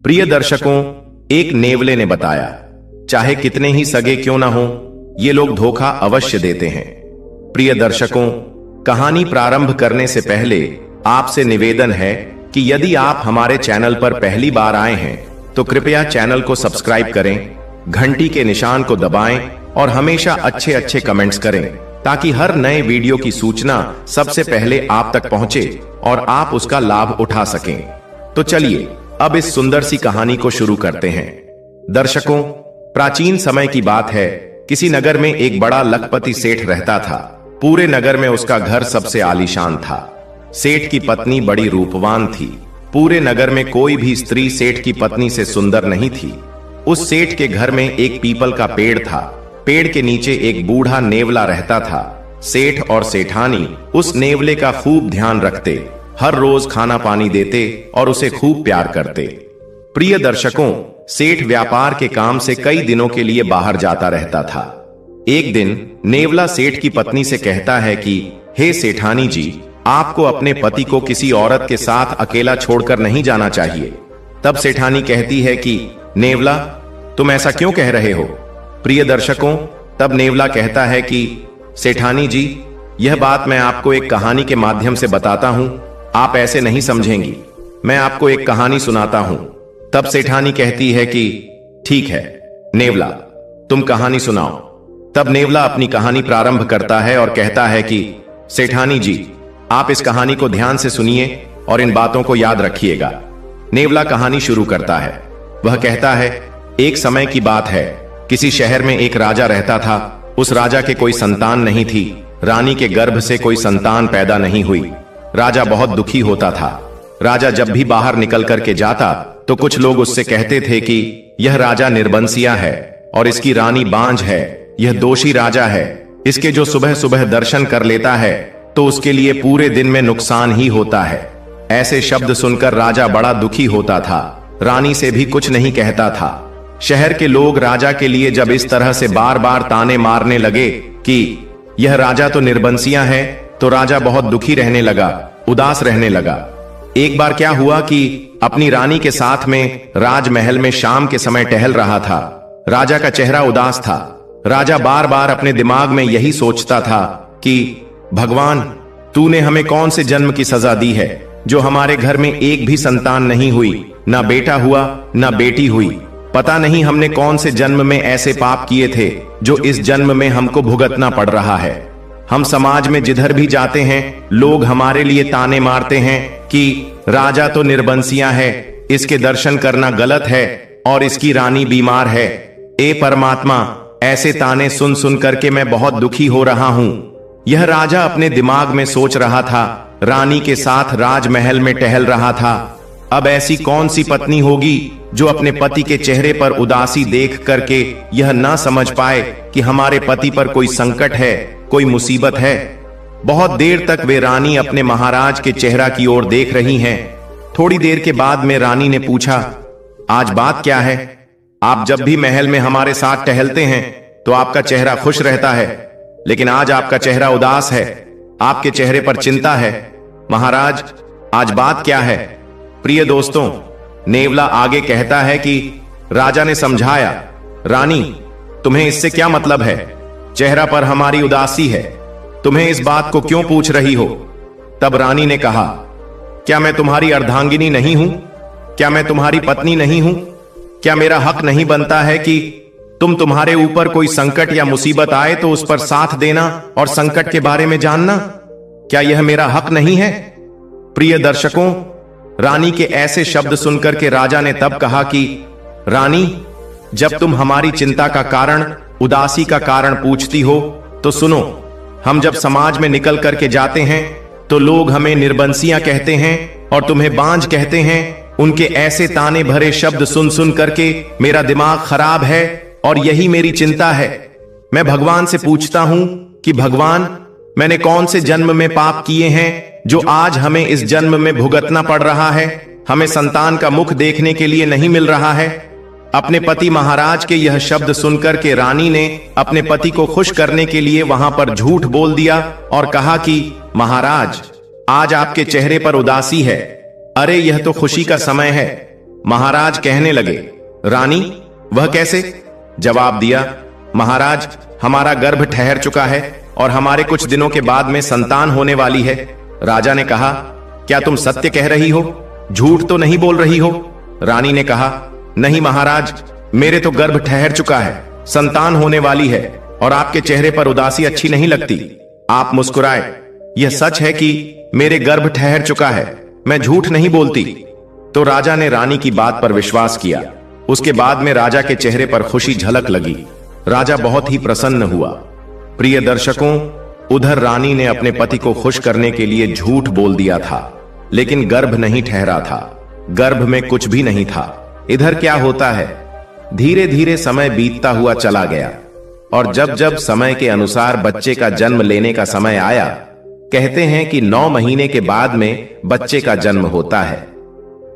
प्रिय दर्शकों, एक नेवले ने बताया, चाहे कितने ही सगे क्यों ना हो, ये लोग धोखा अवश्य देते हैं। प्रिय दर्शकों, कहानी प्रारंभ करने से पहले आपसे निवेदन है कि यदि आप हमारे चैनल पर पहली बार आए हैं तो कृपया चैनल को सब्सक्राइब करें, घंटी के निशान को दबाएं और हमेशा अच्छे अच्छे कमेंट्स करें ताकि हर नए वीडियो की सूचना सबसे पहले आप तक पहुंचे और आप उसका लाभ उठा सकें। तो चलिए अब इस सुंदर सी कहानी को शुरू करते हैं। दर्शकों, प्राचीन समय की बात है। किसी नगर में एक बड़ा लखपति सेठ रहता था। पूरे नगर में उसका घर सबसे आलीशान था। सेठ की पत्नी बड़ी रूपवान थी। पूरे नगर में कोई भी स्त्री सेठ की पत्नी से सुंदर नहीं थी। उस सेठ के घर में एक पीपल का पेड़ था। पेड़ के नीचे एक बूढ़ा नेवला रहता था। सेठ और सेठानी उस नेवले का खूब ध्यान रखते, हर रोज खाना पानी देते और उसे खूब प्यार करते। प्रिय दर्शकों, सेठ व्यापार के काम से कई दिनों के लिए बाहर जाता रहता था। एक दिन नेवला सेठ की पत्नी से कहता है कि हे सेठानी जी, आपको अपने पति को किसी औरत के साथ अकेला छोड़कर नहीं जाना चाहिए। तब सेठानी कहती है कि नेवला, तुम ऐसा क्यों कह रहे हो? प्रिय दर्शकों, तब नेवला कहता है कि सेठानी जी, यह बात मैं आपको एक कहानी के माध्यम से बताता हूं, आप ऐसे नहीं समझेंगी। मैं आपको एक कहानी सुनाता हूं। तब सेठानी कहती है कि ठीक है नेवला, तुम कहानी सुनाओ। तब नेवला अपनी कहानी प्रारंभ करता है और कहता है कि सेठानी जी, आप इस कहानी को ध्यान से सुनिए और इन बातों को याद रखिएगा। नेवला कहानी शुरू करता है। वह कहता है, एक समय की बात है, किसी शहर में एक राजा रहता था। उस राजा के कोई संतान नहीं थी। रानी के गर्भ से कोई संतान पैदा नहीं हुई। राजा बहुत दुखी होता था। राजा जब भी बाहर निकल करके जाता तो कुछ लोग उससे कहते थे कि यह राजा निर्बंसिया है और इसकी रानी बांझ है, यह दोषी राजा है। इसके जो सुबह सुबह दर्शन कर लेता है तो उसके लिए पूरे दिन में नुकसान ही होता है। ऐसे शब्द सुनकर राजा बड़ा दुखी होता था। रानी से भी कुछ नहीं कहता था। शहर के लोग राजा के लिए जब इस तरह से बार बार ताने मारने लगे कि यह राजा तो निर्बंसिया है, तो राजा बहुत दुखी रहने लगा, उदास रहने लगा। एक बार क्या हुआ कि अपनी रानी के साथ में राजमहल में शाम के समय टहल रहा था। राजा का चेहरा उदास था। राजा बार बार अपने दिमाग में यही सोचता था कि भगवान, तूने हमें कौन से जन्म की सजा दी है जो हमारे घर में एक भी संतान नहीं हुई, ना बेटा हुआ ना बेटी हुई। पता नहीं हमने कौन से जन्म में ऐसे पाप किए थे जो इस जन्म में हमको भुगतना पड़ रहा है। हम समाज में जिधर भी जाते हैं लोग हमारे लिए ताने मारते हैं कि राजा तो निर्बंसिया है, इसके दर्शन करना गलत है और इसकी रानी बीमार है। ए परमात्मा, ऐसे ताने सुन सुन करके मैं बहुत दुखी हो रहा हूं। यह राजा अपने दिमाग में सोच रहा था। रानी के साथ राजमहल में टहल रहा था। अब ऐसी कौन सी पत्नी होगी जो अपने पति के चेहरे पर उदासी देख करके यह ना समझ पाए कि हमारे पति पर कोई संकट है, कोई मुसीबत है। बहुत देर तक वे रानी अपने महाराज के चेहरा की ओर देख रही हैं। थोड़ी देर के बाद में रानी ने पूछा, आज बात क्या है? आप जब भी महल में हमारे साथ टहलते हैं तो आपका चेहरा खुश रहता है, लेकिन आज आपका चेहरा उदास है, आपके चेहरे पर चिंता है। महाराज, आज बात क्या है? प्रिय दोस्तों, नेवला आगे कहता है कि राजा ने समझाया, रानी, तुम्हें इससे क्या मतलब है? चेहरा पर हमारी उदासी है, तुम्हें इस बात को क्यों पूछ रही हो? तब रानी ने कहा, क्या मैं तुम्हारी अर्धांगिनी नहीं हूं? क्या मैं तुम्हारी पत्नी नहीं हूं? क्या मेरा हक नहीं बनता है कि तुम्हारे ऊपर कोई संकट या मुसीबत आए तो उस पर साथ देना और संकट के बारे में जानना? क्या यह मेरा हक नहीं है? प्रिय दर्शकों, रानी के ऐसे शब्द सुनकर के राजा ने तब कहा कि रानी, जब तुम हमारी चिंता का कारण, उदासी का कारण पूछती हो तो सुनो। हम जब समाज में निकल करके जाते हैं तो लोग हमें निर्बंसिया कहते हैं और तुम्हें बांझ कहते हैं। उनके ऐसे ताने भरे शब्द सुन सुन करके मेरा दिमाग खराब है और यही मेरी चिंता है। मैं भगवान से पूछता हूं कि भगवान, मैंने कौन से जन्म में पाप किए हैं जो आज हमें इस जन्म में भुगतना पड़ रहा है? हमें संतान का मुख देखने के लिए नहीं मिल रहा है। अपने पति महाराज के यह शब्द सुनकर के रानी ने अपने पति को खुश करने के लिए वहां पर झूठ बोल दिया और कहा कि महाराज, आज आपके चेहरे पर उदासी है। अरे, यह तो खुशी का समय है। महाराज कहने लगे, रानी वह कैसे? जवाब दिया, महाराज हमारा गर्भ ठहर चुका है और हमारे कुछ दिनों के बाद में संतान होने वाली है। राजा ने कहा, क्या तुम सत्य कह रही हो? झूठ तो नहीं बोल रही हो? रानी ने कहा, नहीं महाराज, मेरे तो गर्भ ठहर चुका है, संतान होने वाली है और आपके चेहरे पर उदासी अच्छी नहीं लगती। आप मुस्कुराए। यह सच है कि मेरे गर्भ ठहर चुका है, मैं झूठ नहीं बोलती। तो राजा ने रानी की बात पर विश्वास किया। उसके बाद में राजा के चेहरे पर खुशी झलक लगी। राजा बहुत ही प्रसन्न हुआ। प्रिय दर्शकों, उधर रानी ने अपने पति को खुश करने के लिए झूठ बोल दिया था, लेकिन गर्भ नहीं ठहरा था, गर्भ में कुछ भी नहीं था। इधर क्या होता है, धीरे धीरे समय बीतता हुआ चला गया और जब जब समय के अनुसार बच्चे का जन्म लेने का समय आया, कहते हैं कि 9 महीने के बाद में बच्चे का जन्म होता है।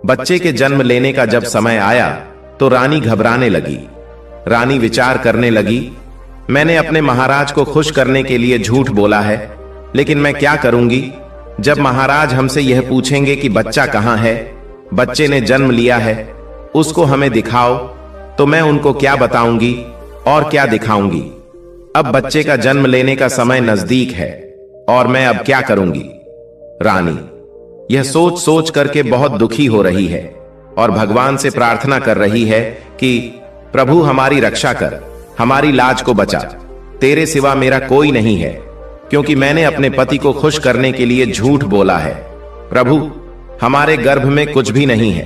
बच्चे के जन्म लेने का जब समय आया तो रानी घबराने लगी। रानी विचार करने लगी, मैंने अपने महाराज को खुश करने के लिए झूठ बोला है, लेकिन मैं क्या करूंगी? जब महाराज हमसे यह पूछेंगे कि बच्चा कहां है, बच्चे ने जन्म लिया है, उसको हमें दिखाओ, तो मैं उनको क्या बताऊंगी और क्या दिखाऊंगी? अब बच्चे का जन्म लेने का समय नजदीक है और मैं अब क्या करूंगी? रानी यह सोच सोच करके बहुत दुखी हो रही है और भगवान से प्रार्थना कर रही है कि प्रभु हमारी रक्षा कर, हमारी लाज को बचा। तेरे सिवा मेरा कोई नहीं है, क्योंकि मैंने अपने पति को खुश करने के लिए झूठ बोला है। प्रभु हमारे गर्भ में कुछ भी नहीं है।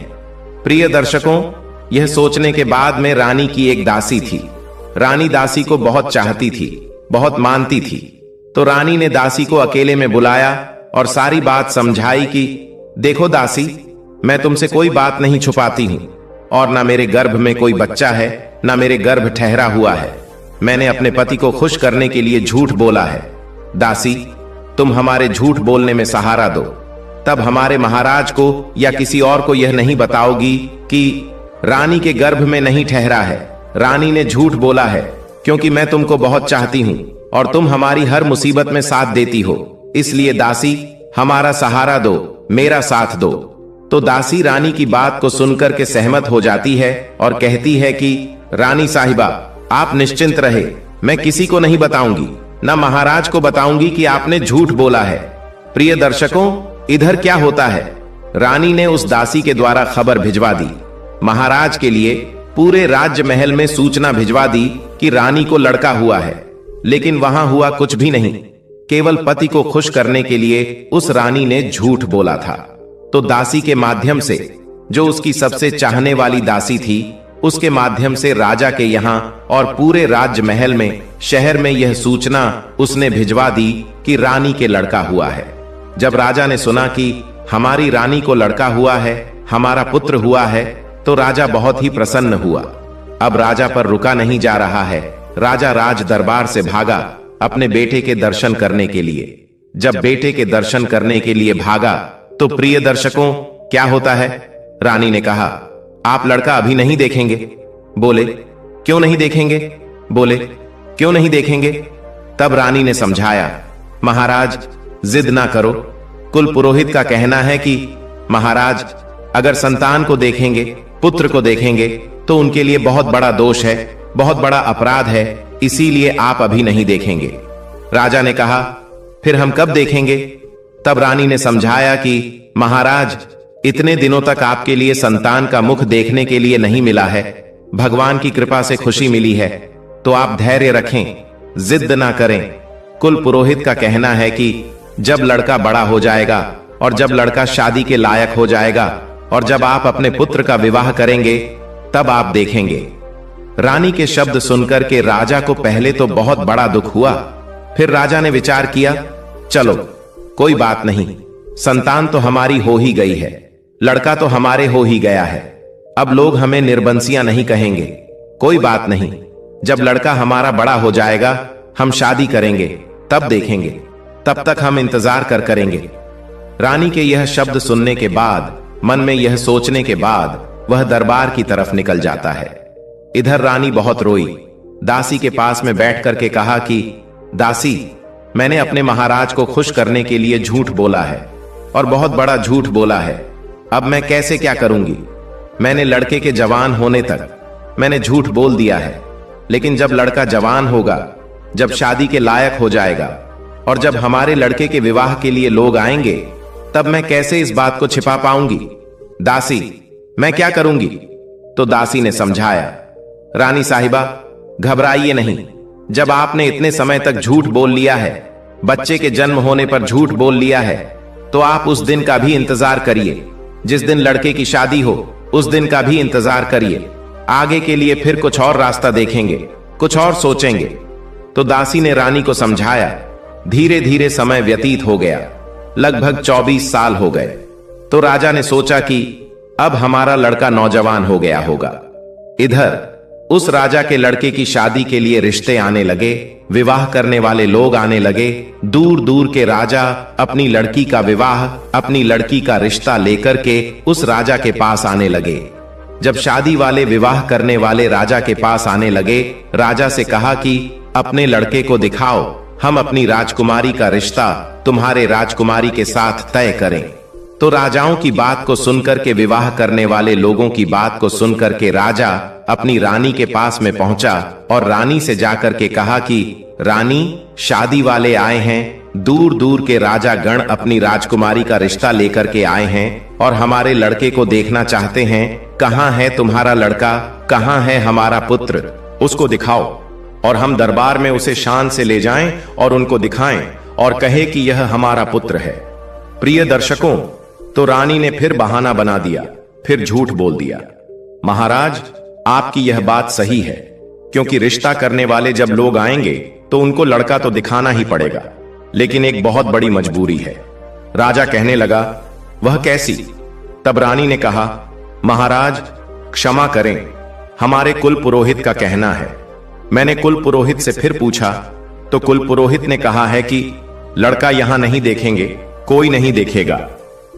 प्रिय दर्शकों, यह सोचने के बाद में रानी की एक दासी थी। रानी दासी को बहुत चाहती थी, बहुत मानती थी। तो रानी ने दासी को अकेले में बुलाया और सारी बात समझाई कि देखो दासी, मैं तुमसे कोई बात नहीं छुपाती हूं और ना मेरे गर्भ में कोई बच्चा है, ना मेरे गर्भ ठहरा हुआ है। मैंने अपने पति को खुश करने के लिए झूठ बोला है। दासी, तुम हमारे झूठ बोलने में सहारा दो, तब हमारे महाराज को या किसी और को यह नहीं बताओगी कि रानी के गर्भ में नहीं ठहरा है, रानी ने झूठ बोला है, क्योंकि मैं तुमको बहुत चाहती हूं और तुम हमारी हर मुसीबत में साथ देती हो। इसलिए दासी, हमारा सहारा दो, मेरा साथ दो। तो दासी रानी की बात को सुनकर के सहमत हो जाती है और कहती है कि रानी साहिबा, आप निश्चिंत रहे, मैं किसी को नहीं बताऊंगी, ना महाराज को बताऊंगी कि आपने झूठ बोला है। प्रिय दर्शकों, इधर क्या होता है, रानी ने उस दासी के द्वारा खबर भिजवा दी। महाराज के लिए पूरे राज्य महल में सूचना भिजवा दी कि रानी को लड़का हुआ है, लेकिन वहां हुआ कुछ भी नहीं। केवल पति को खुश करने के लिए उस रानी ने झूठ बोला था। तो दासी के माध्यम से, जो उसकी सबसे चाहने वाली दासी थी, उसके माध्यम से राजा के यहाँ और पूरे राज्य महल में, शहर में यह सूचना उसने भिजवा दी कि रानी के लड़का हुआ है। जब राजा ने सुना कि हमारी रानी को लड़का हुआ है, हमारा पुत्र हुआ है, तो राजा बहुत ही प्रसन्न हुआ। अब राजा पर रुका नहीं जा रहा है। राजा राज दरबार से भागा अपने बेटे के दर्शन करने के लिए। जब बेटे के दर्शन करने के लिए भागा तो प्रिय दर्शकों, क्या होता है, रानी ने कहा, आप लड़का अभी नहीं देखेंगे। बोले, क्यों नहीं देखेंगे? बोले, क्यों नहीं देखेंगे? तब रानी ने समझाया, महाराज जिद ना करो, कुल पुरोहित का कहना है कि महाराज अगर संतान को देखेंगे, पुत्र को देखेंगे, तो उनके लिए बहुत बड़ा दोष है, बहुत बड़ा अपराध है, इसीलिए आप अभी नहीं देखेंगे। राजा ने कहा, फिर हम कब देखेंगे? तब रानी ने समझाया कि महाराज, इतने दिनों तक आपके लिए संतान का मुख देखने के लिए नहीं मिला है, भगवान की कृपा से खुशी मिली है, तो आप धैर्य रखें, जिद ना करें। कुल पुरोहित का कहना है कि जब लड़का बड़ा हो जाएगा और जब लड़का शादी के लायक हो जाएगा और जब आप अपने पुत्र का विवाह करेंगे, तब आप देखेंगे। रानी के शब्द सुनकर के राजा को पहले तो बहुत बड़ा दुख हुआ। फिर राजा ने विचार किया, चलो कोई बात नहीं, संतान तो हमारी हो ही गई है, लड़का तो हमारे हो ही गया है, अब लोग हमें निर्बंसियां नहीं कहेंगे। कोई बात नहीं, जब लड़का हमारा बड़ा हो जाएगा, हम शादी करेंगे, तब देखेंगे, तब तक हम इंतजार करेंगे। रानी के यह शब्द सुनने के बाद, मन में यह सोचने के बाद, वह दरबार की तरफ निकल जाता है। इधर रानी बहुत रोई। दासी के पास में बैठ करके कहा कि दासी, मैंने अपने महाराज को खुश करने के लिए झूठ बोला है और बहुत बड़ा झूठ बोला है, अब मैं कैसे क्या करूंगी? मैंने लड़के के जवान होने तक मैंने झूठ बोल दिया है, लेकिन जब लड़का जवान होगा, जब शादी के लायक हो जाएगा और जब हमारे लड़के के विवाह के लिए लोग आएंगे, तब मैं कैसे इस बात को छिपा पाऊंगी? दासी, मैं क्या करूंगी? तो दासी ने समझाया, रानी साहिबा, घबराइए नहीं। जब आपने इतने समय तक झूठ बोल लिया है, बच्चे के जन्म होने पर झूठ बोल लिया है, तो आप उस दिन का भी इंतजार करिए। जिस दिन लड़के की शादी हो, उस दिन का भी इंतजार करिए। आगे के लिए फिर कुछ और रास्ता देखेंगे, कुछ और सोचेंगे। तो दासी ने रानी को समझाया। धीरे धीरे समय व्यतीत हो गया। लगभग 24 साल हो गए। तो राजा ने सोचा कि अब हमारा लड़का नौजवान हो गया होगा। इधर उस राजा के लड़के की शादी के लिए रिश्ते आने लगे, विवाह करने वाले लोग आने लगे। दूर दूर के राजा अपनी लड़की का विवाह, अपनी लड़की का रिश्ता लेकर के उस राजा के पास आने लगे। जब शादी वाले विवाह करने वाले राजा के पास आने लगे, राजा से कहा कि अपने लड़के को दिखाओ, हम अपनी राजकुमारी का रिश्ता तुम्हारे राजकुमारी के साथ तय करें। तो राजाओं की बात को सुनकर के, विवाह करने वाले लोगों की बात को सुनकर के राजा अपनी रानी के पास में पहुंचा और रानी से जाकर के कहा कि रानी, शादी वाले आए हैं। दूर दूर के राजा गण अपनी राजकुमारी का रिश्ता लेकर के आए हैं और हमारे लड़के को देखना चाहते हैं। कहां है तुम्हारा लड़का? कहां है हमारा पुत्र? उसको दिखाओ और हम दरबार में उसे शान से ले जाएं और उनको दिखाएं और कहे कि यह हमारा पुत्र है। प्रिय दर्शकों, तो रानी ने फिर बहाना बना दिया, फिर झूठ बोल दिया। महाराज, आपकी यह बात सही है, क्योंकि रिश्ता करने वाले जब लोग आएंगे तो उनको लड़का तो दिखाना ही पड़ेगा, लेकिन एक बहुत बड़ी मजबूरी है। राजा कहने लगा, वह कैसी? तब रानी ने कहा, महाराज क्षमा करें, हमारे कुल पुरोहित का कहना है। मैंने कुल पुरोहित से फिर पूछा तो कुल पुरोहित ने कहा है कि लड़का यहां नहीं देखेंगे, कोई नहीं देखेगा।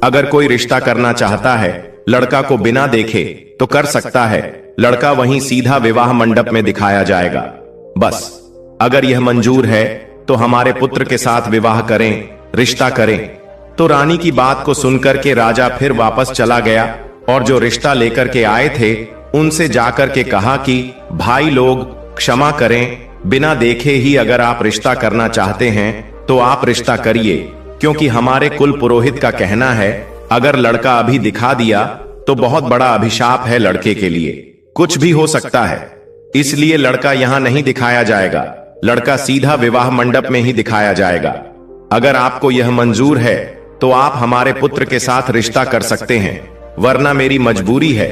अगर कोई रिश्ता करना चाहता है, लड़का को बिना देखे तो कर सकता है। लड़का वहीं सीधा विवाह मंडप में दिखाया जाएगा। बस अगर यह मंजूर है तो हमारे पुत्र के साथ विवाह करें, रिश्ता करें। तो रानी की बात को सुनकर के राजा फिर वापस चला गया और जो रिश्ता लेकर के आए थे उनसे जाकर के कहा कि भाई लोग क्षमा करें, बिना देखे ही अगर आप रिश्ता करना चाहते हैं तो आप रिश्ता करिए, क्योंकि हमारे कुल पुरोहित का कहना है अगर लड़का अभी दिखा दिया तो बहुत बड़ा अभिशाप है लड़के के लिए, कुछ भी हो सकता है। इसलिए लड़का यहां नहीं दिखाया जाएगा, लड़का सीधा विवाह मंडप में ही दिखाया जाएगा। अगर आपको यह मंजूर है तो आप हमारे पुत्र के साथ रिश्ता कर सकते हैं, वरना मेरी मजबूरी है।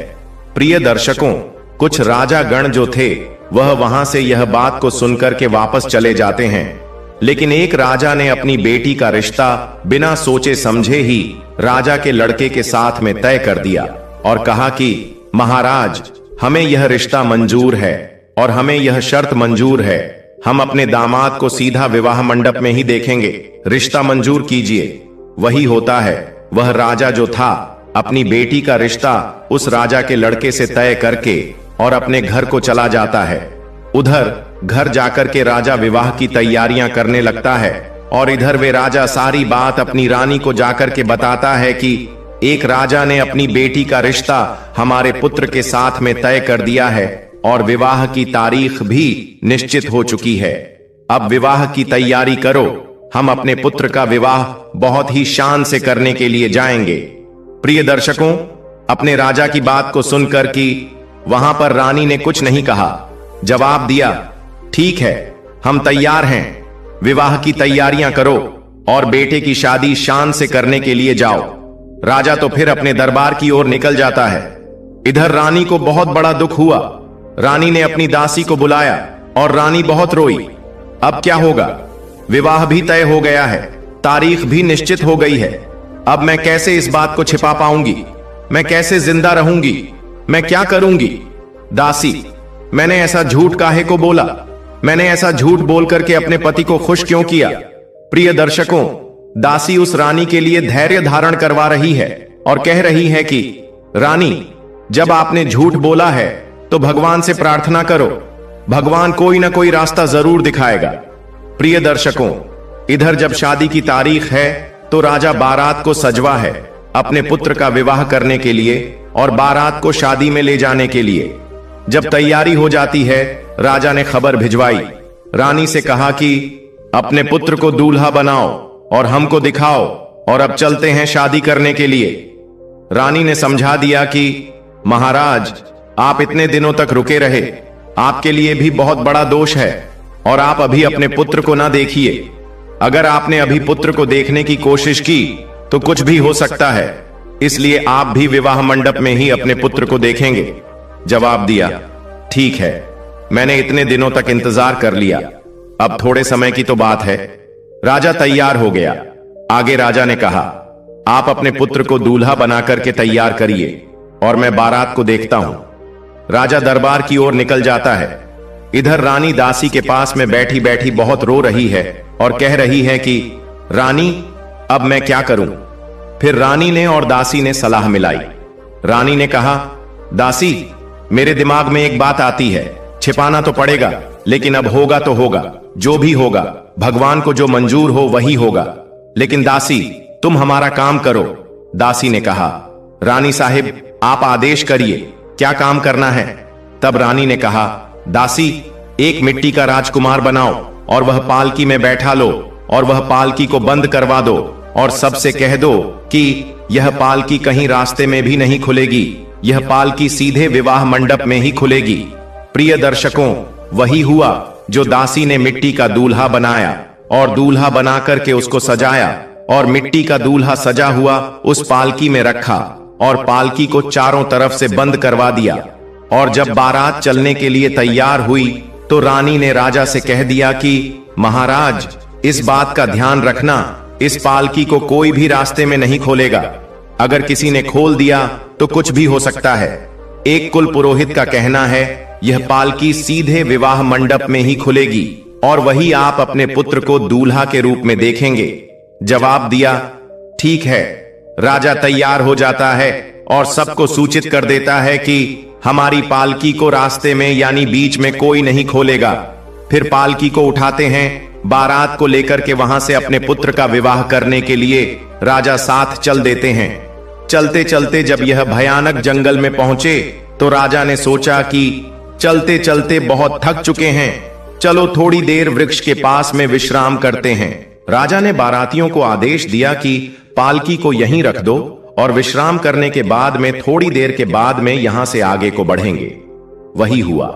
प्रिय दर्शकों, कुछ राजा गण जो थे वह वहां से यह बात को सुनकर के वापस चले जाते हैं, लेकिन एक राजा ने अपनी बेटी का रिश्ता बिना सोचे समझे ही राजा के लड़के के साथ में तय कर दिया और कहा कि महाराज, हमें यह रिश्ता मंजूर है और हमें यह शर्त मंजूर है, हम अपने दामाद को सीधा विवाह मंडप में ही देखेंगे, रिश्ता मंजूर कीजिए। वही होता है, वह राजा जो था अपनी बेटी का रिश्ता उस राजा के लड़के से तय करके और अपने घर को चला जाता है। उधर घर जाकर के राजा विवाह की तैयारियां करने लगता है और इधर वे राजा सारी बात अपनी रानी को जाकर के बताता है कि एक राजा ने अपनी बेटी का रिश्ता हमारे पुत्र के साथ में तय कर दिया है और विवाह की तारीख भी निश्चित हो चुकी है। अब विवाह की तैयारी करो, हम अपने पुत्र का विवाह बहुत ही शान से करने के लिए जाएंगे। प्रिय दर्शकों, अपने राजा की बात को सुनकर कि वहां पर रानी ने कुछ नहीं कहा, जवाब दिया, ठीक है, हम तैयार हैं, विवाह की तैयारियां करो और बेटे की शादी शान से करने के लिए जाओ। राजा तो फिर अपने दरबार की ओर निकल जाता है। इधर रानी को बहुत बड़ा दुख हुआ। रानी ने अपनी दासी को बुलाया और रानी बहुत रोई। अब क्या होगा? विवाह भी तय हो गया है, तारीख भी निश्चित हो गई है। अब मैं कैसे इस बात को छिपा पाऊंगी? मैं कैसे जिंदा रहूंगी? मैं क्या करूंगी? दासी, मैंने ऐसा झूठ काहे को बोला? मैंने ऐसा झूठ बोल करके अपने पति को खुश क्यों किया? प्रिय दर्शकों, दासी उस रानी के लिए धैर्य धारण करवा रही है और कह रही है कि रानी, जब आपने झूठ बोला है तो भगवान से प्रार्थना करो, भगवान कोई ना कोई रास्ता जरूर दिखाएगा। प्रिय दर्शकों, इधर जब शादी की तारीख है तो राजा बारात को सजवा है अपने पुत्र का विवाह करने के लिए और बारात को शादी में ले जाने के लिए। जब तैयारी हो जाती है, राजा ने खबर भिजवाई। रानी से कहा कि अपने पुत्र को दूल्हा बनाओ और हमको दिखाओ, और अब चलते हैं शादी करने के लिए। रानी ने समझा दिया कि महाराज, आप इतने दिनों तक रुके रहे, आपके लिए भी बहुत बड़ा दोष है, और आप अभी अपने पुत्र को ना देखिए। अगर आपने अभी पुत्र को देखने की कोशिश की तो कुछ भी हो सकता है, इसलिए आप भी विवाह मंडप में ही अपने पुत्र को देखेंगे। जवाब दिया, ठीक है, मैंने इतने दिनों तक इंतजार कर लिया, अब थोड़े समय की तो बात है। राजा तैयार हो गया। आगे राजा ने कहा, आप अपने पुत्र को दूल्हा बनाकर के तैयार करिए और मैं बारात को देखता हूं। राजा दरबार की ओर निकल जाता है। इधर रानी दासी के पास में बैठी बैठी बहुत रो रही है और कह रही है कि रानी, अब मैं क्या करूं। फिर रानी ने और दासी ने सलाह मिलाई। रानी ने कहा, दासी, मेरे दिमाग में एक बात आती है, छिपाना तो पड़ेगा, लेकिन अब होगा तो होगा, जो भी होगा भगवान को जो मंजूर हो वही होगा। लेकिन दासी, तुम हमारा काम करो। दासी ने कहा, रानी साहिब, आप आदेश करिए, क्या काम करना है। तब रानी ने कहा, दासी, एक मिट्टी का राजकुमार बनाओ और वह पालकी में बैठा लो, और वह पालकी को बंद करवा दो, और सबसे कह दो कि यह पालकी कहीं रास्ते में भी नहीं खुलेगी, यह पालकी सीधे विवाह मंडप में ही खुलेगी। प्रिय दर्शकों, वही हुआ जो दासी ने मिट्टी का दूल्हा बनाया और दूल्हा बना करके उसको सजाया, और मिट्टी का दूल्हा सजा हुआ उस पालकी में रखा और पालकी को चारों तरफ से बंद करवा दिया। और जब बारात चलने के लिए तैयार हुई तो रानी ने राजा से कह दिया कि महाराज, इस बात का ध्यान रखना, इस पालकी को कोई भी रास्ते में नहीं खोलेगा। अगर किसी ने खोल दिया तो कुछ भी हो सकता है। एक कुल पुरोहित का कहना है यह पालकी सीधे विवाह मंडप में ही खुलेगी और वही आप अपने पुत्र को दूल्हा के रूप में देखेंगे। जवाब दिया, ठीक है। राजा तैयार हो जाता है और सबको सूचित कर देता है कि हमारी पालकी को रास्ते में यानी बीच में कोई नहीं खोलेगा। फिर पालकी को उठाते हैं, बारात को लेकर के वहां से अपने पुत्र का विवाह करने के लिए राजा साथ चल देते हैं। चलते चलते जब यह भयानक जंगल में पहुंचे तो राजा ने सोचा कि चलते चलते बहुत थक चुके हैं, चलो थोड़ी देर वृक्ष के पास में विश्राम करते हैं। राजा ने बारातियों को आदेश दिया कि पालकी को यहीं रख दो और विश्राम करने के बाद में थोड़ी देर के बाद में यहां से आगे को बढ़ेंगे। वही हुआ।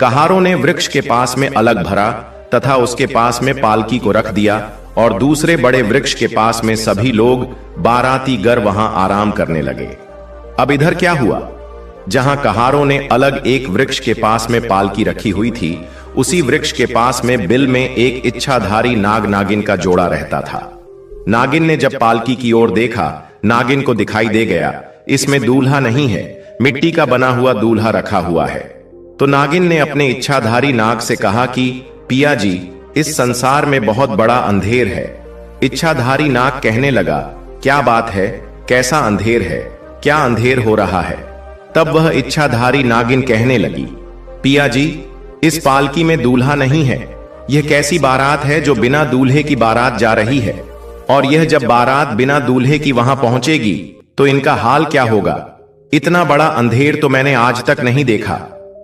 कहारों ने वृक्ष के पास में अलग भरा तथा उसके पास में पालकी को रख दिया और दूसरे बड़े वृक्ष के पास में सभी लोग बाराती गर वहां आराम करने लगे। अब इधर क्या हुआ, जहां कहारों ने अलग एक वृक्ष के पास में पालकी रखी हुई थी, उसी वृक्ष के पास में बिल में एक इच्छाधारी नाग नागिन का जोड़ा रहता था। नागिन ने जब पालकी की ओर देखा, नागिन को दिखाई दे गया इसमें दूल्हा नहीं है, मिट्टी का बना हुआ दूल्हा रखा हुआ है। तो नागिन ने अपने इच्छाधारी नाग से कहा कि पिया जी, इस संसार में बहुत बड़ा अंधेर है। इच्छाधारी नाग कहने लगा, क्या बात है, कैसा अंधेर है, क्या अंधेर हो रहा है। तब वह इच्छाधारी नागिन कहने लगी, पिया जी, इस पालकी में दूल्हा नहीं है, यह कैसी बारात है जो बिना दूल्हे की बारात जा रही है, और यह जब बारात बिना दूल्हे की वहां पहुंचेगी तो इनका हाल क्या होगा। इतना बड़ा अंधेर तो मैंने आज तक नहीं देखा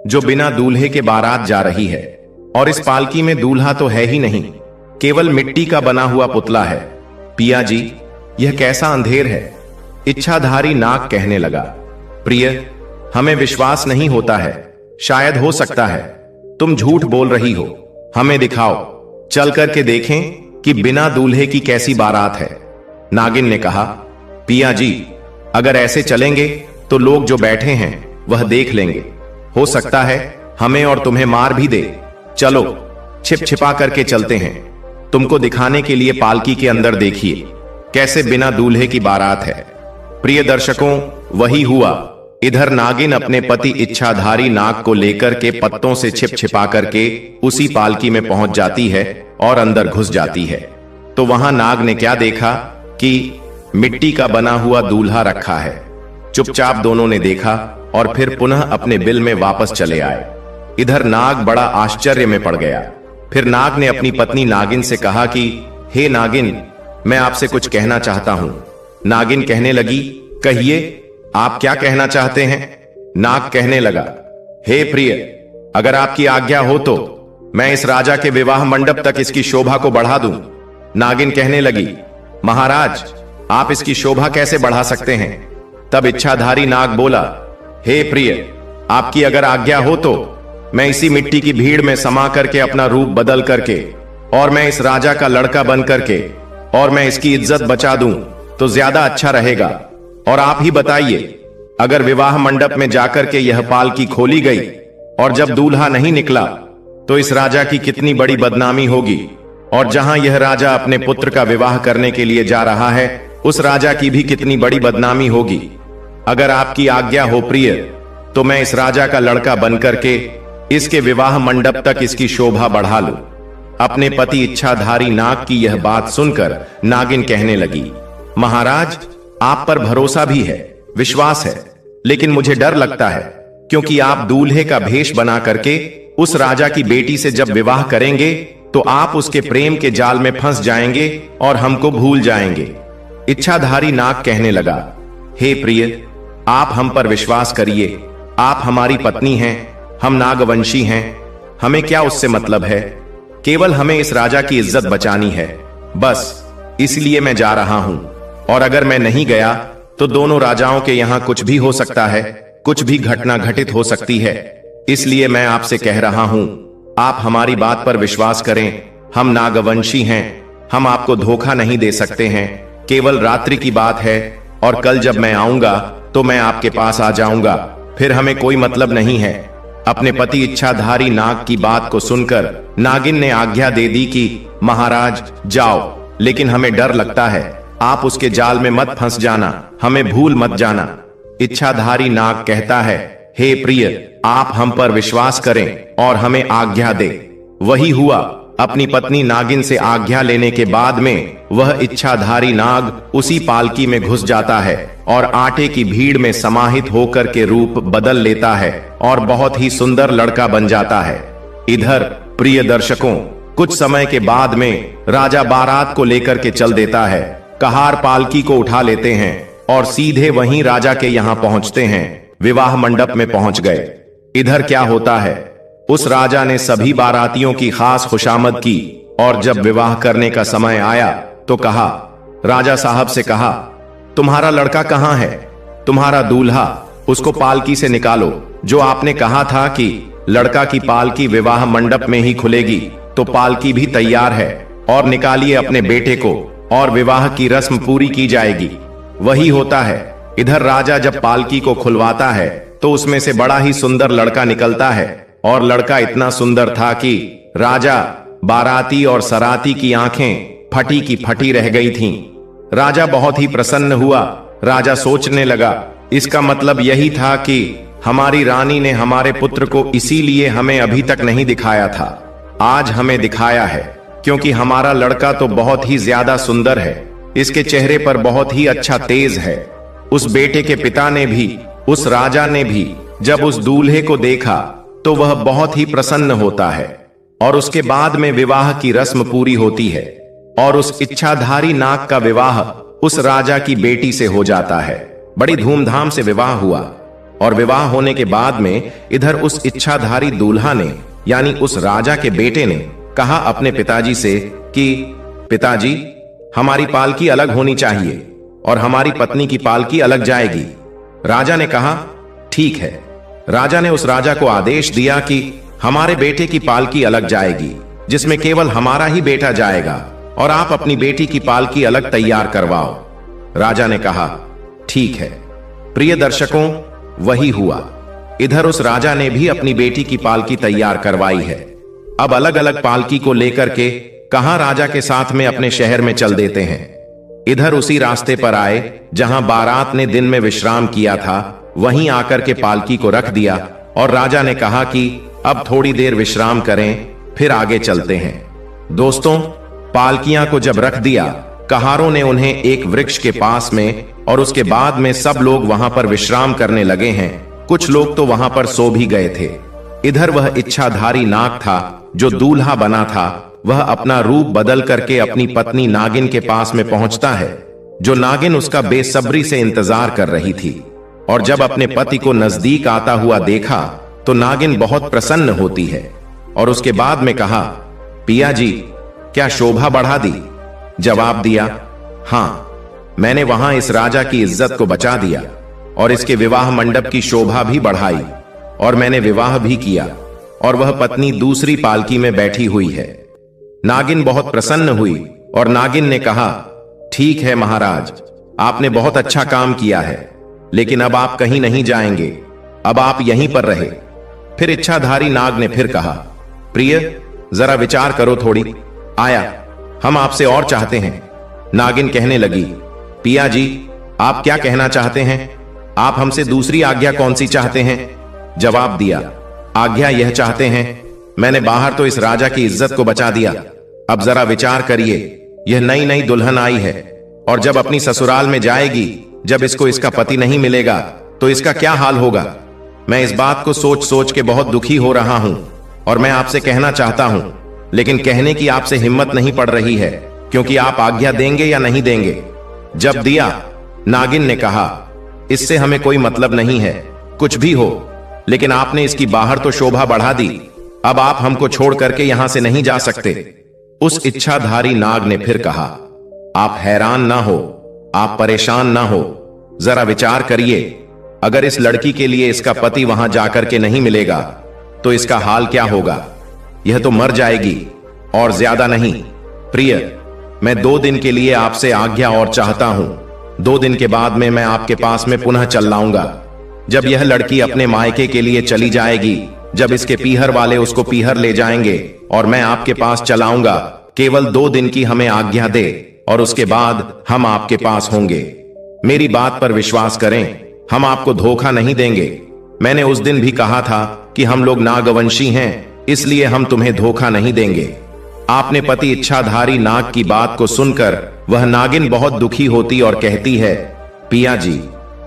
जो बिना दूल्हे के बारात जा रही है, और इस पालकी में दूल्हा तो है ही नहीं, केवल मिट्टी का बना हुआ पुतला है। पिया जी, यह कैसा अंधेर है। इच्छाधारी नाग कहने लगा, प्रिय, हमें विश्वास नहीं होता है, शायद हो सकता है तुम झूठ बोल रही हो, हमें दिखाओ, चल करके देखें कि बिना दूल्हे की कैसी बारात है। नागिन ने कहा, पिया जी, अगर ऐसे चलेंगे तो लोग जो बैठे हैं वह देख लेंगे, हो सकता है हमें और तुम्हें मार भी दे। चलो छिप छिपा करके चलते हैं, तुमको दिखाने के लिए पालकी के अंदर देखिए कैसे बिना दूल्हे की बारात है। प्रिय दर्शकों, वही हुआ। इधर नागिन अपने पति इच्छाधारी नाग को लेकर के पत्तों से छिप छिपा करके उसी पालकी में पहुंच जाती है और अंदर घुस जाती है। तो वहां नाग ने क्या देखा कि मिट्टी का बना हुआ दूल्हा रखा है। चुपचाप दोनों ने देखा और फिर पुनः अपने बिल में वापस चले आए। इधर नाग बड़ा आश्चर्य में पड़ गया। फिर नाग ने अपनी पत्नी नागिन से कहा कि हे नागिन, मैं आपसे कुछ कहना चाहता हूं। नागिन कहने लगी, कहिए। आप क्या कहना चाहते हैं? नाग कहने लगा, हे प्रिय, अगर आपकी आज्ञा हो तो मैं इस राजा के विवाह मंडप तक इसकी शोभा को बढ़ा दूं। नागिन कहने लगी, महाराज, आप इसकी शोभा कैसे बढ़ा सकते हैं? तब इच्छाधारी नाग बोला, हे प्रिय, आपकी अगर आज्ञा हो तो मैं इसी मिट्टी की भीड़ में समा करके अपना रूप बदल करके और मैं इस राजा का लड़का बन करके और मैं इसकी इज्जत बचा दूं तो ज्यादा अच्छा रहेगा। और आप ही बताइए, अगर विवाह मंडप में जाकर के यह पालकी खोली गई और जब दूल्हा नहीं निकला तो इस राजा की कितनी बड़ी बदनामी होगी, और जहां यह राजा अपने पुत्र का विवाह करने के लिए जा रहा है उस राजा की भी कितनी बड़ी बदनामी होगी। अगर आपकी आज्ञा हो प्रिय, तो मैं इस राजा का लड़का बनकर के इसके विवाह मंडप तक इसकी शोभा बढ़ा लूं। अपने पति इच्छाधारी नाग की यह बात सुनकर नागिन कहने लगी, महाराज, आप पर भरोसा भी है, विश्वास है, लेकिन मुझे डर लगता है, क्योंकि आप दूल्हे का भेष बना करके उस राजा की बेटी से जब विवाह करेंगे तो आप उसके प्रेम के जाल में फंस जाएंगे और हमको भूल जाएंगे। इच्छाधारी नाग कहने लगा, हे प्रिय, आप हम पर विश्वास करिए, आप हमारी पत्नी हैं, हम नागवंशी हैं, हमें क्या उससे मतलब है, केवल हमें इस राजा की इज्जत बचानी है, बस इसलिए मैं जा रहा हूं। और अगर मैं नहीं गया तो दोनों राजाओं के यहां कुछ भी हो सकता है, कुछ भी घटना घटित हो सकती है, इसलिए मैं आपसे कह रहा हूं, आप हमारी बात पर विश्वास करें, हम नागवंशी हैं, हम आपको धोखा नहीं दे सकते हैं, केवल रात्रि की बात है, और कल जब मैं आऊंगा तो मैं आपके पास आ जाऊंगा, फिर हमें कोई मतलब नहीं है। अपने पति इच्छाधारी नाग की बात को सुनकर नागिन ने आज्ञा दे दी कि महाराज जाओ, लेकिन हमें डर लगता है, आप उसके जाल में मत फंस जाना, हमें भूल मत जाना। इच्छाधारी नाग कहता है, हे प्रिय, आप हम पर विश्वास करें और हमें आज्ञा दे। वही हुआ। अपनी पत्नी नागिन से आज्ञा लेने के बाद में वह इच्छाधारी नाग उसी पालकी में घुस जाता है और आटे की भीड़ में समाहित होकर के रूप बदल लेता है और बहुत ही सुंदर लड़का बन जाता है। इधर प्रिय दर्शकों, कुछ समय के बाद में राजा बारात को लेकर के चल देता है। कहार पालकी को उठा लेते हैं और सीधे वहीं राजा के यहाँ पहुंचते हैं। विवाह मंडप में पहुंच गए। इधर क्या होता है, उस राजा ने सभी बारातियों की खास खुशामद की और जब विवाह करने का समय आया तो कहा, राजा साहब से कहा, तुम्हारा लड़का कहां है, तुम्हारा दूल्हा, उसको पालकी से निकालो। जो आपने कहा था कि लड़का की पालकी विवाह मंडप में ही खुलेगी, तो पालकी भी तैयार है, और निकालिए अपने बेटे को और विवाह की रस्म पूरी की जाएगी। वही होता है। इधर राजा जब पालकी को खुलवाता है तो उसमें से बड़ा ही सुंदर लड़का निकलता है, और लड़का इतना सुंदर था कि राजा, बाराती और सराती की आंखें फटी की फटी रह गई थीं। राजा बहुत ही प्रसन्न हुआ। राजा सोचने लगा, इसका मतलब यही था कि हमारी रानी ने हमारे पुत्र को इसीलिए हमें अभी तक नहीं दिखाया था, आज हमें दिखाया है, क्योंकि हमारा लड़का तो बहुत ही ज्यादा सुंदर है, इसके चेहरे पर बहुत ही अच्छा तेज है। उस बेटे के पिता ने भी, उस राजा ने भी जब उस दूल्हे को देखा तो वह बहुत ही प्रसन्न होता है, और उसके बाद में विवाह की रस्म पूरी होती है और उस इच्छाधारी नाग का विवाह उस राजा की बेटी से हो जाता है। बड़ी धूमधाम से विवाह हुआ, और विवाह होने के बाद में इधर उस इच्छाधारी दूल्हा ने, यानी उस राजा के बेटे ने कहा अपने पिताजी से कि पिताजी, हमारी पालकी अलग होनी चाहिए और हमारी पत्नी की पालकी अलग जाएगी। राजा ने कहा, ठीक है। राजा ने उस राजा को आदेश दिया कि हमारे बेटे की पालकी अलग जाएगी, जिसमें केवल हमारा ही बेटा जाएगा, और आप अपनी बेटी की पालकी अलग तैयार करवाओ। राजा ने कहा, ठीक है। प्रिय दर्शकों, वही हुआ। इधर उस राजा ने भी अपनी बेटी की पालकी तैयार करवाई है। अब अलग अलग पालकी को लेकर के कहां राजा के साथ में अपने शहर में चल देते हैं। इधर उसी रास्ते पर आए जहां बारात ने दिन में विश्राम किया था, वहीं आकर के पालकी को रख दिया, और राजा ने कहा कि अब थोड़ी देर विश्राम करें, फिर आगे चलते हैं। दोस्तों, पालकियां को जब रख दिया, कहारों ने उन्हें एक वृक्ष के पास में, और उसके बाद में सब लोग वहां पर विश्राम करने लगे हैं। कुछ लोग तो वहां पर सो भी गए थे। इधर वह इच्छाधारी नाग था जो दूल्हा बना था, वह अपना रूप बदल करके अपनी पत्नी नागिन के पास में पहुंचता है, जो नागिन उसका बेसब्री से इंतजार कर रही थी। और जब अपने पति को नजदीक आता हुआ देखा तो नागिन बहुत प्रसन्न होती है और उसके बाद में कहा, पिया जी, क्या शोभा बढ़ा दी? जवाब दिया, हां, मैंने वहां इस राजा की इज्जत को बचा दिया और इसके विवाह मंडप की शोभा भी बढ़ाई और मैंने विवाह भी किया और वह पत्नी दूसरी पालकी में बैठी हुई है। नागिन बहुत प्रसन्न हुई और नागिन ने कहा, ठीक है महाराज, आपने बहुत अच्छा काम किया है, लेकिन अब आप कहीं नहीं जाएंगे, अब आप यहीं पर रहे। फिर इच्छाधारी नाग ने फिर कहा, प्रिय, जरा विचार करो थोड़ी, आया, हम आपसे और चाहते हैं। नागिन कहने लगी, पिया जी, आप क्या कहना चाहते हैं? आप हमसे दूसरी आज्ञा कौन सी चाहते हैं? जवाब दिया, आज्ञा यह चाहते हैं, मैंने बाहर तो इस राजा की इज्जत को बचा दिया, अब जरा विचार करिए, यह नई नई दुल्हन आई है और जब अपनी ससुराल में जाएगी, जब इसको इसका पति नहीं मिलेगा तो इसका क्या हाल होगा? मैं इस बात को सोच सोच के बहुत दुखी हो रहा हूं और मैं आपसे कहना चाहता हूं, लेकिन कहने की आपसे हिम्मत नहीं पड़ रही है, क्योंकि आप आज्ञा देंगे या नहीं देंगे? जब दिया, नागिन ने कहा, इससे हमें कोई मतलब नहीं है, कुछ भी हो, लेकिन आपने इसकी बाहर तो शोभा बढ़ा दी, अब आप हमको छोड़ करके यहां से नहीं जा सकते। उस इच्छाधारी नाग ने फिर कहा, आप हैरान ना हो, आप परेशान ना हो, जरा विचार करिए, अगर इस लड़की के लिए इसका पति वहां जाकर के नहीं मिलेगा तो इसका हाल क्या होगा? यह तो मर जाएगी और ज्यादा नहीं। प्रिय, मैं 2 दिन के लिए आपसे आज्ञा और चाहता हूं, 2 दिन के बाद में मैं आपके पास में पुनः चल लाऊंगा। जब यह लड़की अपने मायके के लिए चली जाएगी, जब इसके पीहर वाले उसको पीहर ले जाएंगे और मैं आपके पास चलाऊंगा, केवल 2 दिन की हमें आज्ञा दे और उसके बाद हम आपके पास होंगे। मेरी बात पर विश्वास करें, हम आपको धोखा नहीं देंगे। मैंने उस दिन भी कहा था कि हम लोग नागवंशी हैं, इसलिए हम तुम्हें धोखा नहीं देंगे। आपने पति इच्छाधारी नाग की बात को सुनकर वह नागिन बहुत दुखी होती और कहती है, पिया जी,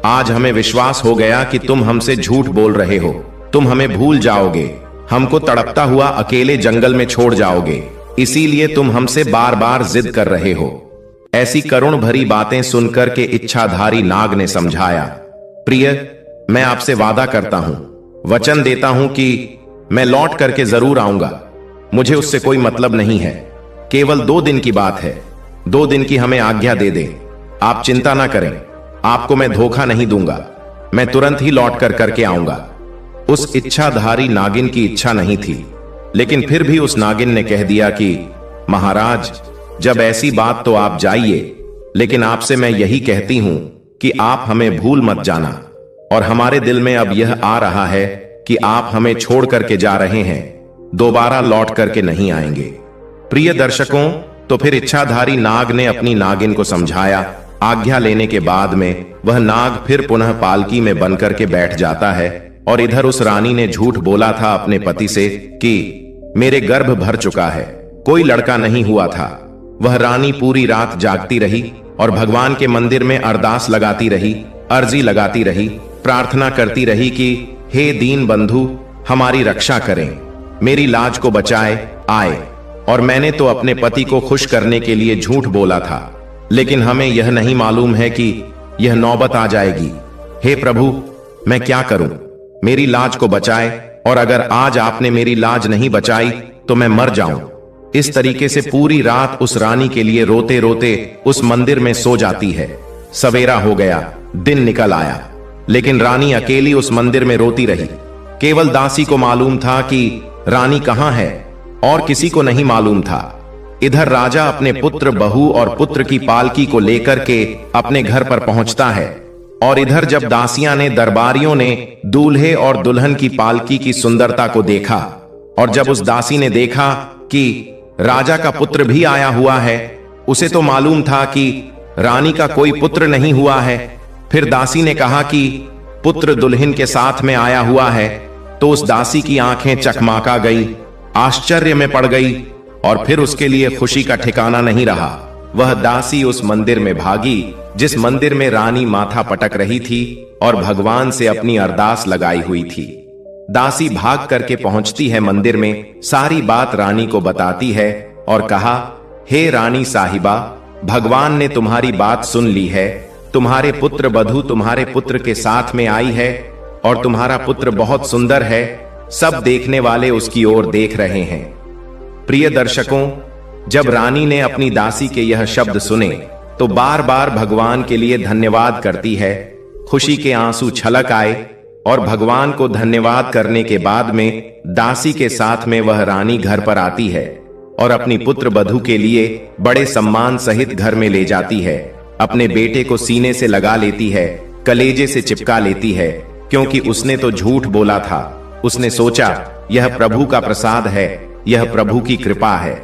आज हमें विश्वास हो गया कि तुम हमसे झूठ बोल रहे हो, तुम हमें भूल जाओगे, हमको तड़पता हुआ अकेले जंगल में छोड़ जाओगे, इसीलिए तुम हमसे बार बार जिद कर रहे हो। ऐसी करुण भरी बातें सुनकर के इच्छाधारी नाग ने समझाया, प्रिय, मैं आपसे वादा करता हूं, वचन देता हूं कि मैं लौट करके जरूर आऊंगा, मुझे उससे कोई मतलब नहीं है, केवल 2 दिन की बात है, 2 दिन की हमें आज्ञा दे दे, आप चिंता ना करें, आपको मैं धोखा नहीं दूंगा, मैं तुरंत ही लौट कर करके आऊंगा। उस इच्छाधारी नागिन की इच्छा नहीं थी, लेकिन फिर भी उस नागिन ने कह दिया कि महाराज, जब ऐसी बात तो आप जाइए, लेकिन आपसे मैं यही कहती हूं कि आप हमें भूल मत जाना, और हमारे दिल में अब यह आ रहा है कि आप हमें छोड़ करके जा रहे हैं, दोबारा लौट करके नहीं आएंगे। प्रिय दर्शकों, तो फिर इच्छाधारी नाग ने अपनी नागिन को समझाया। आज्ञा लेने के बाद में वह नाग फिर पुनः पालकी में बनकर के बैठ जाता है और इधर उस रानी ने झूठ बोला था अपने पति से कि मेरे गर्भ भर चुका है, कोई लड़का नहीं हुआ था। वह रानी पूरी रात जागती रही और भगवान के मंदिर में अरदास लगाती रही, अर्जी लगाती रही, प्रार्थना करती रही कि हे दीन बंधु, हमारी रक्षा करें, मेरी लाज को बचाए आए। और मैंने तो अपने पति को खुश करने के लिए झूठ बोला था, लेकिन हमें यह नहीं मालूम है कि यह नौबत आ जाएगी। हे प्रभु, मैं क्या करूं, मेरी लाज को बचाए, और अगर आज आपने मेरी लाज नहीं बचाई तो मैं मर जाऊं। इस तरीके से पूरी रात उस रानी के लिए रोते रोते उस मंदिर में सो जाती है। सवेरा हो गया, दिन निकल आया, लेकिन रानी अकेली उस मंदिर में रोती रही। केवल दासी को मालूम था कि रानी कहां है और किसी को नहीं मालूम था। इधर राजा अपने पुत्र, बहू और पुत्र की पालकी को लेकर के अपने घर पर पहुंचता है, और इधर जब दासियां ने, दरबारियों ने दूल्हे और दुल्हन की पालकी की सुंदरता को देखा, और जब उस दासी ने देखा कि राजा का पुत्र भी आया हुआ है, उसे तो मालूम था कि रानी का कोई पुत्र नहीं हुआ है। फिर दासी ने कहा कि पुत्र दुल्हन के साथ में आया हुआ है, तो उस दासी की आंखें चकमाका गई, आश्चर्य में पड़ गई, और फिर उसके लिए खुशी का ठिकाना नहीं रहा। वह दासी उस मंदिर में भागी जिस मंदिर में रानी माथा पटक रही थी और भगवान से अपनी अरदास लगाई हुई थी। दासी भाग करके पहुंचती है मंदिर में, सारी बात रानी को बताती है और कहा, हे रानी साहिबा, भगवान ने तुम्हारी बात सुन ली है, तुम्हारे पुत्र वधू तुम्हारे पुत्र के साथ में आई है और तुम्हारा पुत्र बहुत सुंदर है। सब देखने वाले उसकी ओर देख रहे हैं। प्रिय दर्शकों, जब रानी ने अपनी दासी के यह शब्द सुने तो बार बार भगवान के लिए धन्यवाद करती है। खुशी के आंसू छलक आए और भगवान को धन्यवाद करने के बाद में दासी के साथ में वह रानी घर पर आती है और अपनी पुत्र वधू के लिए बड़े सम्मान सहित घर में ले जाती है। अपने बेटे को सीने से लगा लेती है, कलेजे से चिपका लेती है, क्योंकि उसने तो झूठ बोला था। उसने सोचा यह प्रभु का प्रसाद है, यह प्रभु की कृपा है।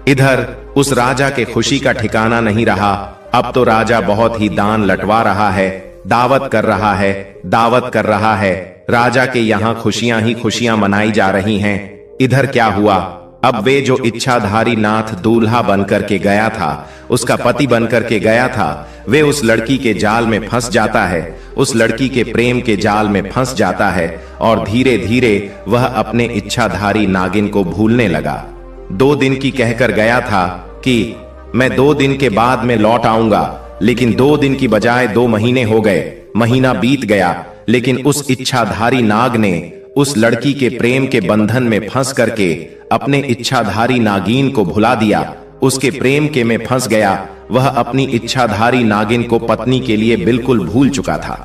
इधर उस राजा के खुशी का ठिकाना नहीं रहा। अब तो राजा बहुत ही दान लटवा रहा है, दावत कर रहा है, दावत कर रहा है। राजा के यहाँ खुशियां ही खुशियां मनाई जा रही हैं। इधर क्या हुआ, अब वे जो इच्छाधारी नाथ दूल्हा बनकर के गया था, उसका पति बनकर के गया था, वे उस लड़की के जाल में फंस जाता है, उस लड़की के प्रेम के जाल में फंस जाता है और धीरे धीरे वह अपने इच्छाधारी नागिन को भूलने लगा। 2 दिन की कहकर गया था कि मैं 2 दिन के बाद में लौट आऊंगा, लेकिन 2 दिन की बजाय 2 महीने हो गए। महीना बीत गया, लेकिन उस इच्छाधारी नाग ने उस लड़की के प्रेम के बंधन में फंस करके अपने इच्छाधारी नागिन को भुला दिया। उसके प्रेम के में फंस गया। वह अपनी इच्छाधारी नागिन को पत्नी के लिए बिल्कुल भूल चुका था।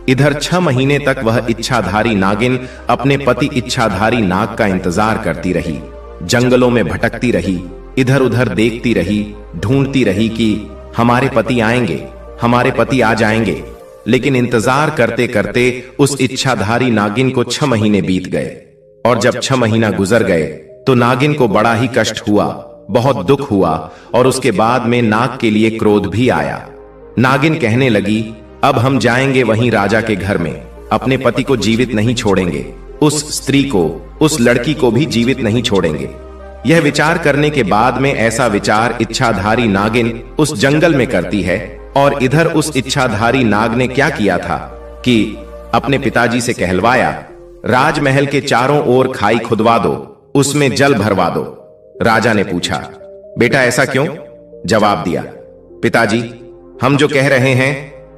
इधर 6 महीने तक वह इच्छाधारी नागिन अपने पति इच्छाधारी नाग का इंतजार करती रही। जंगलों में भटकती रही, इधर उधर देखती रही, ढूंढती रही कि हमारे पति आएंगे, हमारे पति आ जाएंगे। लेकिन इंतजार करते करते उस इच्छाधारी नागिन को 6 महीने बीत गए और जब 6 महीना गुजर गए तो नागिन को बड़ा ही कष्ट हुआ, बहुत दुख हुआ और उसके बाद में नाग के लिए क्रोध भी आया। नागिन कहने लगी, अब हम जाएंगे वहीं राजा के घर में, अपने पति को जीवित नहीं छोड़ेंगे, उस स्त्री को, उस लड़की को भी जीवित नहीं छोड़ेंगे। यह विचार करने के बाद में ऐसा विचार इच्छाधारी नागिन उस जंगल में करती है। और इधर उस इच्छाधारी नाग ने क्या किया था कि अपने पिताजी से कहलवाया, राजमहल के चारों ओर खाई खुदवा दो, उसमें जल भरवा दो। राजा ने पूछा, बेटा ऐसा क्यों? जवाब दिया, पिताजी हम जो कह रहे हैं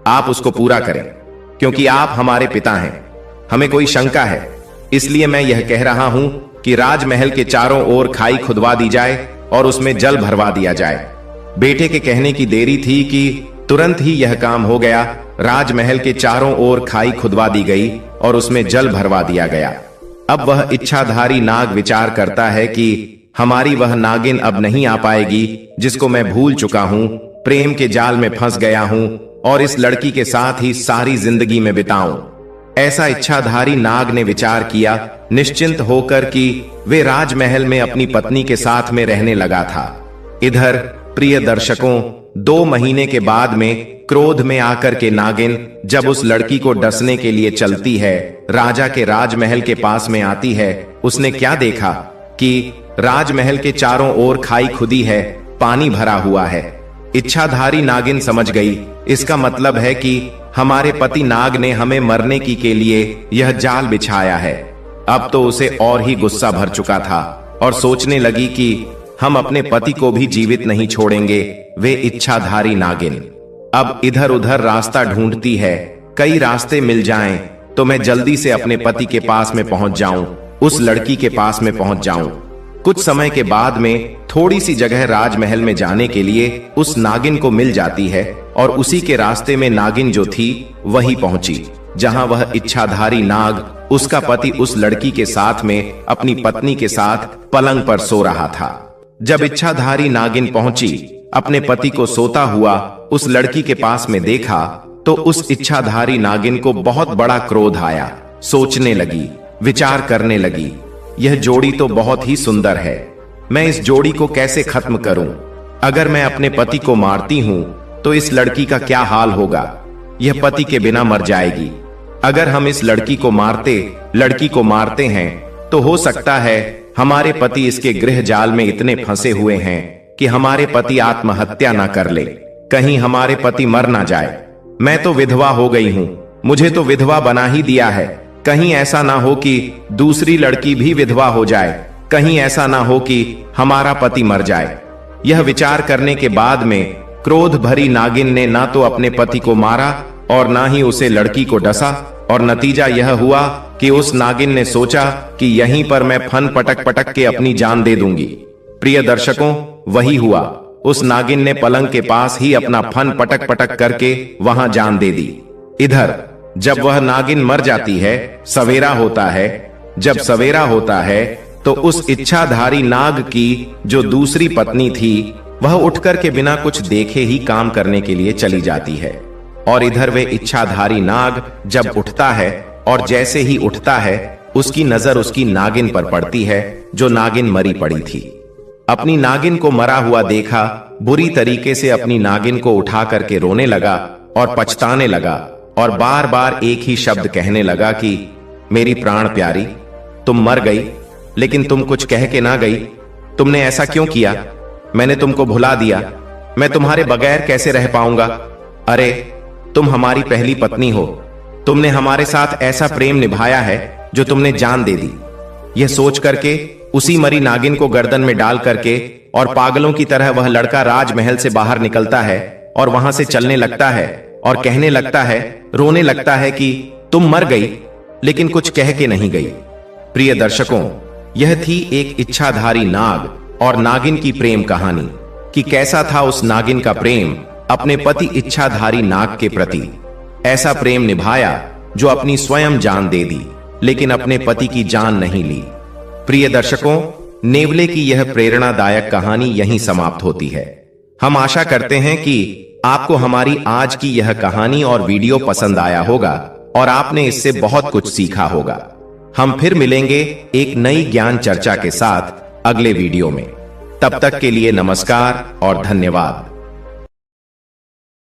आप उसको पूरा करें, क्योंकि आप हमारे पिता हैं। हमें कोई शंका है, इसलिए मैं यह कह रहा हूं कि राजमहल के चारों ओर खाई खुदवा दी जाए और उसमें जल भरवा दिया जाए। बेटे के कहने की देरी थी कि तुरंत ही यह काम हो गया। राजमहल के चारों ओर खाई खुदवा दी गई और उसमें जल भरवा दिया गया। अब वह इच्छाधारी नाग विचार करता है कि हमारी वह नागिन अब नहीं आ पाएगी जिसको मैं भूल चुका हूं, प्रेम के जाल में फंस गया हूं और इस लड़की के साथ ही सारी जिंदगी में बिताऊं। ऐसा इच्छाधारी नाग ने विचार किया, निश्चिंत होकर कि वे राजमहल में अपनी पत्नी के साथ में रहने लगा था। इधर प्रिय दर्शकों, 2 महीने के बाद में क्रोध में आकर के नागिन जब उस लड़की को डसने के लिए चलती है, राजा के राजमहल के पास में आती है। उसने क्या देखा कि राजमहल के चारों ओर खाई खुदी है, पानी भरा हुआ है। इच्छाधारी नागिन समझ गई, इसका मतलब है कि हमारे पति नाग ने हमें मरने की के लिए यह जाल बिछाया है। अब तो उसे और ही गुस्सा भर चुका था और सोचने लगी कि हम अपने पति को भी जीवित नहीं छोड़ेंगे। वे इच्छाधारी नागिन अब इधर उधर रास्ता ढूंढती है, कई रास्ते मिल जाएं तो मैं जल्दी से अपने पति के पास में पहुंच जाऊं, उस लड़की के पास में पहुंच जाऊं। कुछ समय के बाद में थोड़ी सी जगह राजमहल में जाने के लिए उस नागिन को मिल जाती है और उसी के रास्ते में नागिन जो थी वही पहुंची जहां वह इच्छाधारी नाग, उसका पति उस लड़की के साथ में अपनी पत्नी के साथ पलंग पर सो रहा था। जब इच्छाधारी नागिन पहुंची, अपने पति को सोता हुआ उस लड़की के पास में देखा तो उस इच्छाधारी नागिन को बहुत बड़ा क्रोध आया। सोचने लगी, विचार करने लगी, यह जोड़ी तो बहुत ही सुंदर है, मैं इस जोड़ी को कैसे खत्म करूं? अगर मैं अपने पति को मारती हूं तो इस लड़की का क्या हाल होगा? यह पति के बिना मर जाएगी। अगर हम इस लड़की को मारते हैं तो हो सकता है हमारे पति इसके गृह जाल में इतने फंसे हुए हैं कि हमारे पति आत्महत्या ना कर ले, कहीं हमारे पति मर ना जाए। मैं तो विधवा हो गई हूं, मुझे तो विधवा बना ही दिया है, कहीं ऐसा ना हो कि दूसरी लड़की भी विधवा हो जाए, कहीं ऐसा ना हो कि हमारा पति मर जाए। यह विचार करने के बाद में क्रोध भरी नागिन ने ना तो अपने पति को मारा और ना ही उसे लड़की को डसा, और नतीजा यह हुआ कि उस नागिन ने सोचा कि यहीं पर मैं फन पटक पटक के अपनी जान दे दूंगी। प्रिय दर्शकों, वही हुआ। उस नागिन ने पलंग के पास ही अपना फन पटक पटक करके वहां जान दे दी। इधर जब वह नागिन मर जाती है, सवेरा होता है। जब सवेरा होता है तो उस इच्छाधारी नाग की जो दूसरी पत्नी थी, वह उठकर के बिना कुछ देखे ही काम करने के लिए चली जाती है। और इधर वे इच्छाधारी नाग जब उठता है, और जैसे ही उठता है उसकी नजर उसकी नागिन पर पड़ती है, जो नागिन मरी पड़ी थी। अपनी नागिन को मरा हुआ देखा, बुरी तरीके से अपनी नागिन को उठा करके रोने लगा और पछताने लगा, और बार बार एक ही शब्द कहने लगा कि मेरी प्राण प्यारी, तुम मर गई, लेकिन तुम कुछ कह के ना गई। तुमने ऐसा क्यों किया? मैंने तुमको भुला दिया। मैं तुम्हारे बगैर कैसे रह पाऊंगा? अरे, तुम हमारी पहली पत्नी हो। तुमने हमारे साथ ऐसा प्रेम निभाया है जो तुमने जान दे दी। यह सोच करके उसी मरी नागिन को गर्दन में डाल करके और पागलों की तरह वह लड़का राजमहल से बाहर निकलता है और वहां से चलने लगता है और कहने लगता है, रोने लगता है कि तुम मर गई, लेकिन कुछ कह के नहीं गई। प्रिय दर्शकों, यह थी एक इच्छाधारी नाग और नागिन की प्रेम कहानी कि कैसा था उस नागिन का प्रेम अपने पति इच्छाधारी नाग के प्रति। ऐसा प्रेम निभाया जो अपनी स्वयं जान दे दी, लेकिन अपने पति की जान नहीं ली। प्रिय दर्शकों, नेवले की यह प्रेरणादायक कहानी यहीं समाप्त होती है। हम आशा करते हैं कि आपको हमारी आज की यह कहानी और वीडियो पसंद आया होगा और आपने इससे बहुत कुछ सीखा होगा। हम फिर मिलेंगे एक नई ज्ञान चर्चा के साथ अगले वीडियो में। तब तक के लिए नमस्कार और धन्यवाद।